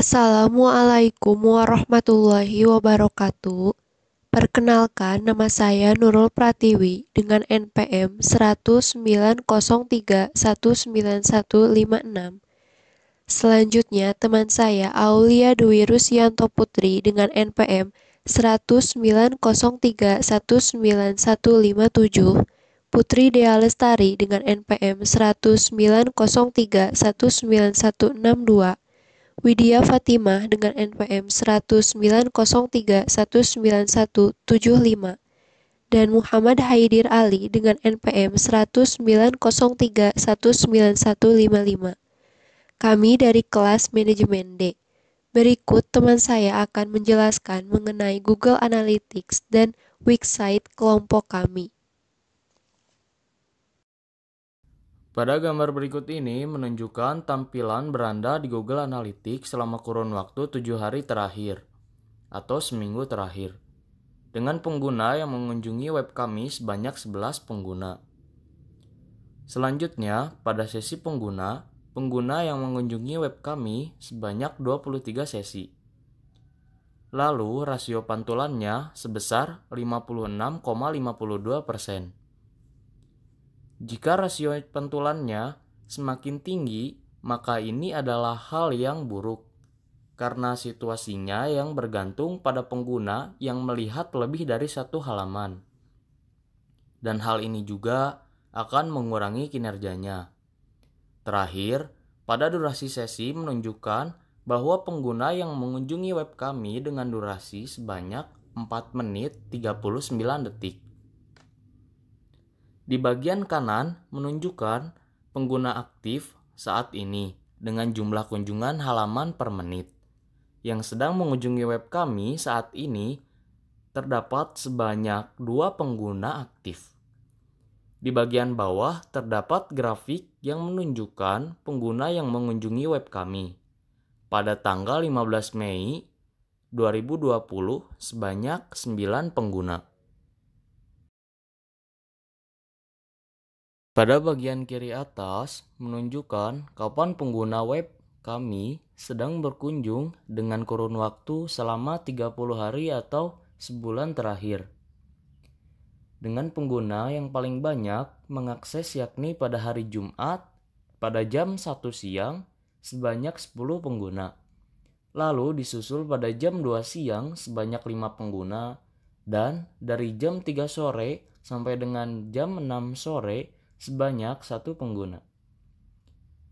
Assalamualaikum warahmatullahi wabarakatuh. Perkenalkan, nama saya Nurul Pratiwi dengan NPM 190319156. Selanjutnya, teman saya Aulia Dwi Rusyanto Putri dengan NPM 190319157, Putri Dea Lestari dengan NPM 190319162, Widya Fatimah dengan NPM 190319175, dan Muhammad Haidir Ali dengan NPM 190319155. Kami dari kelas Manajemen D. Berikut teman saya akan menjelaskan mengenai Google Analytics dan website kelompok kami. Pada gambar berikut ini menunjukkan tampilan beranda di Google Analytics selama kurun waktu 7 hari terakhir atau seminggu terakhir dengan pengguna yang mengunjungi web kami sebanyak 11 pengguna. Selanjutnya, pada sesi pengguna yang mengunjungi web kami sebanyak 23 sesi. Lalu rasio pantulannya sebesar 56,52%. Jika rasio pantulannya semakin tinggi, maka ini adalah hal yang buruk, karena situasinya yang bergantung pada pengguna yang melihat lebih dari satu halaman. Dan hal ini juga akan mengurangi kinerjanya. Terakhir, pada durasi sesi menunjukkan bahwa pengguna yang mengunjungi web kami dengan durasi sebanyak 4 menit 39 detik. Di bagian kanan menunjukkan pengguna aktif saat ini dengan jumlah kunjungan halaman per menit. Yang sedang mengunjungi web kami saat ini terdapat sebanyak 2 pengguna aktif. Di bagian bawah terdapat grafik yang menunjukkan pengguna yang mengunjungi web kami. Pada tanggal 15 Mei 2020 sebanyak 9 pengguna. Pada bagian kiri atas menunjukkan kapan pengguna web kami sedang berkunjung dengan kurun waktu selama 30 hari atau sebulan terakhir. Dengan pengguna yang paling banyak mengakses yakni pada hari Jumat pada jam 1 siang sebanyak 10 pengguna. Lalu disusul pada jam 2 siang sebanyak 5 pengguna dan dari jam 3 sore sampai dengan jam 6 sore sebanyak 1 pengguna.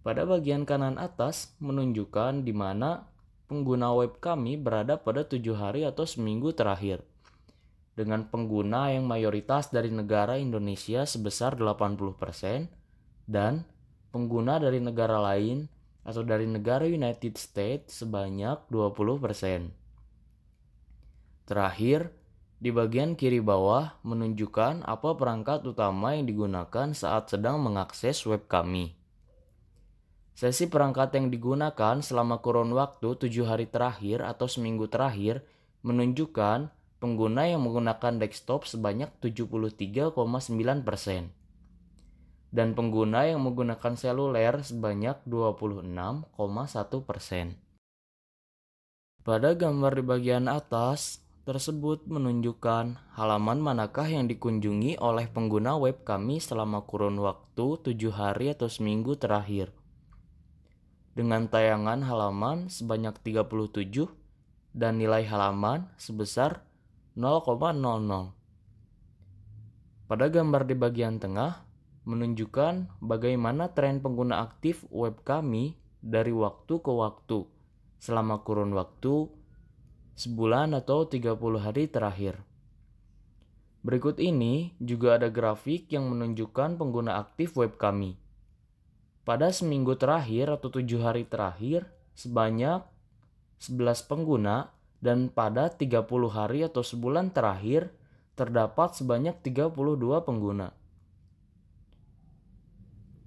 Pada bagian kanan atas menunjukkan di mana pengguna web kami berada pada 7 hari atau seminggu terakhir. Dengan pengguna yang mayoritas dari negara Indonesia sebesar 80% dan pengguna dari negara lain atau dari negara United States sebanyak 20%. Terakhir, di bagian kiri bawah menunjukkan apa perangkat utama yang digunakan saat sedang mengakses web kami. Sesi perangkat yang digunakan selama kurun waktu 7 hari terakhir atau seminggu terakhir menunjukkan pengguna yang menggunakan desktop sebanyak 73,9% dan pengguna yang menggunakan seluler sebanyak 26,1%. Pada gambar di bagian atas tersebut menunjukkan halaman manakah yang dikunjungi oleh pengguna web kami selama kurun waktu 7 hari atau seminggu terakhir. Dengan tayangan halaman sebanyak 37 dan nilai halaman sebesar 0,00. Pada gambar di bagian tengah menunjukkan bagaimana tren pengguna aktif web kami dari waktu ke waktu selama kurun waktu sebulan atau 30 hari terakhir. Berikut ini juga ada grafik yang menunjukkan pengguna aktif web kami. Pada seminggu terakhir atau 7 hari terakhir sebanyak 11 pengguna dan pada 30 hari atau sebulan terakhir terdapat sebanyak 32 pengguna.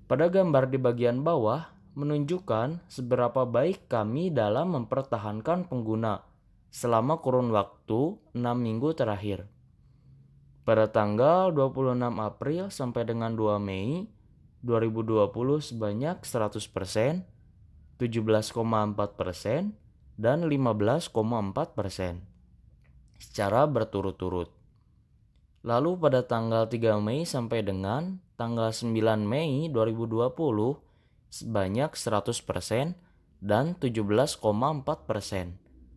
Pada gambar di bagian bawah menunjukkan seberapa baik kami dalam mempertahankan pengguna selama kurun waktu 6 minggu terakhir. Pada tanggal 26 April sampai dengan 2 Mei 2020 sebanyak 100%, 17,4%, dan 15,4% secara berturut-turut. Lalu pada tanggal 3 Mei sampai dengan tanggal 9 Mei 2020 sebanyak 100% dan 17,4%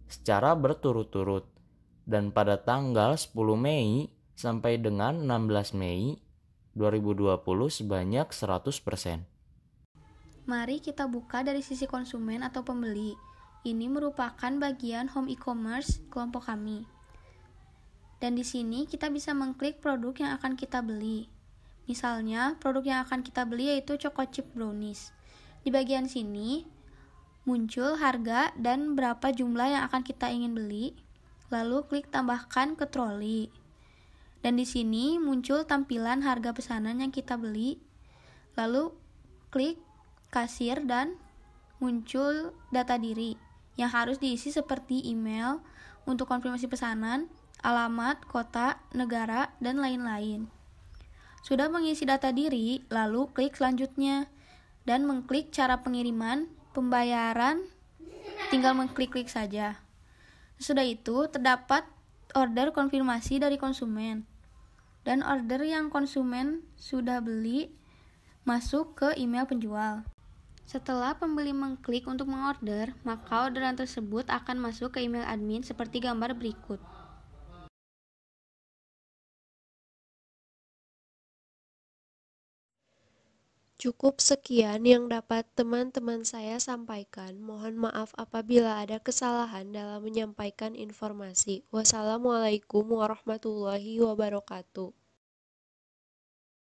secara berturut-turut. Dan pada tanggal 10 Mei sampai dengan 16 Mei 2020 sebanyak 100%. Mari kita buka dari sisi konsumen atau pembeli. Ini merupakan bagian home e-commerce kelompok kami. Dan di sini kita bisa mengklik produk yang akan kita beli. Misalnya, produk yang akan kita beli yaitu Choco Chip Brownies. Di bagian sini, muncul harga dan berapa jumlah yang akan kita ingin beli. Lalu klik tambahkan ke troli. Dan di sini muncul tampilan harga pesanan yang kita beli. Lalu klik kasir dan muncul data diri yang harus diisi seperti email untuk konfirmasi pesanan, alamat, kota, negara, dan lain-lain. Sudah mengisi data diri, lalu klik selanjutnya dan mengklik cara pengiriman, pembayaran, tinggal mengklik-klik saja. Sesudah itu, terdapat order konfirmasi dari konsumen. Dan order yang konsumen sudah beli masuk ke email penjual. Setelah pembeli mengklik untuk mengorder, maka orderan tersebut akan masuk ke email admin seperti gambar berikut. Cukup sekian yang dapat teman-teman saya sampaikan. Mohon maaf apabila ada kesalahan dalam menyampaikan informasi. Wassalamualaikum warahmatullahi wabarakatuh.